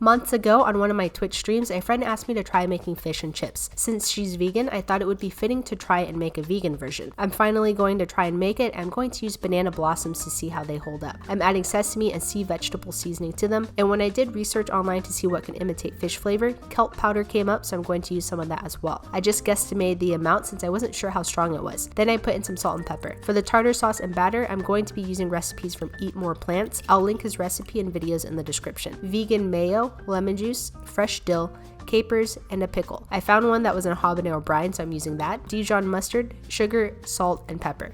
Months ago on one of my Twitch streams, a friend asked me to try making fish and chips. Since she's vegan, I thought it would be fitting to try and make a vegan version. I'm finally going to try and make it. I'm going to use banana blossoms to see how they hold up. I'm adding sesame and sea vegetable seasoning to them, and when I did research online to see what can imitate fish flavor, kelp powder came up, so I'm going to use some of that as well. I just guesstimated the amount since I wasn't sure how strong it was. Then I put in some salt and pepper. For the tartar sauce and batter, I'm going to be using recipes from Eat More Plants. I'll link his recipe and videos in the description. Vegan mayo, lemon juice, fresh dill, capers, and a pickle. I found one that was in habanero brine, so I'm using that. Dijon mustard, sugar, salt, and pepper.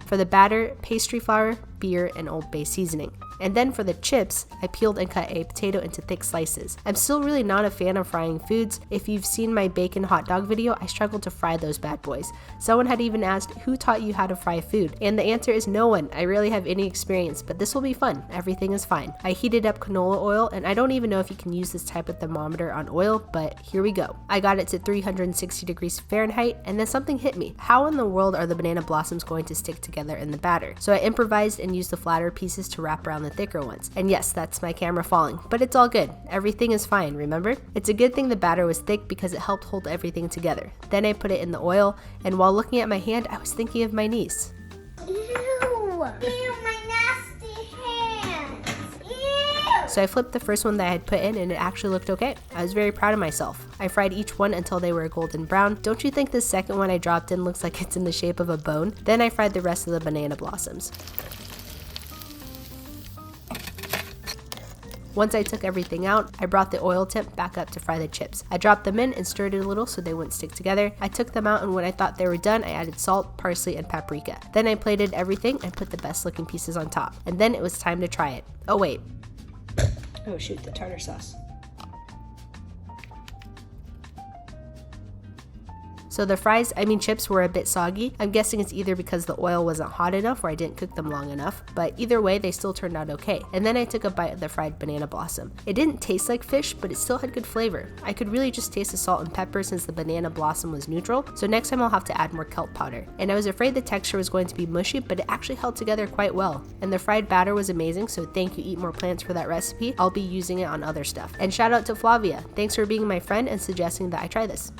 For the batter, pastry flour, beer, and Old Bay seasoning. And then for the chips, I peeled and cut a potato into thick slices. I'm still really not a fan of frying foods. If you've seen my bacon hot dog video, I struggled to fry those bad boys. Someone had even asked, who taught you how to fry food? And the answer is no one. I rarely have any experience, but this will be fun. Everything is fine. I heated up canola oil, and I don't even know if you can use this type of thermometer on oil, but here we go. I got it to 360 degrees Fahrenheit, and then something hit me. How in the world are the banana blossoms going to stick together in the batter? So I improvised and used the flatter pieces to wrap around the thicker ones. And yes, that's my camera falling, but it's all good. Everything is fine, remember? It's a good thing the batter was thick because it helped hold everything together. Then I put it in the oil, and while looking at my hand, I was thinking of my niece. Ew! Ew, my nasty hands! Ew! So I flipped the first one that I had put in, and it actually looked okay. I was very proud of myself. I fried each one until they were golden brown. Don't you think the second one I dropped in looks like it's in the shape of a bone? Then I fried the rest of the banana blossoms. Once I took everything out, I brought the oil tip back up to fry the chips. I dropped them in and stirred it a little so they wouldn't stick together. I took them out, and when I thought they were done, I added salt, parsley, and paprika. Then I plated everything and put the best looking pieces on top. And then it was time to try it. Oh wait. Oh shoot, the tartar sauce. So the chips were a bit soggy. I'm guessing it's either because the oil wasn't hot enough or I didn't cook them long enough, but either way, they still turned out okay. And then I took a bite of the fried banana blossom. It didn't taste like fish, but it still had good flavor. I could really just taste the salt and pepper since the banana blossom was neutral, so next time I'll have to add more kelp powder. And I was afraid the texture was going to be mushy, but it actually held together quite well. And the fried batter was amazing, so thank you Eat More Plants for that recipe. I'll be using it on other stuff. And shout out to Flavia. Thanks for being my friend and suggesting that I try this.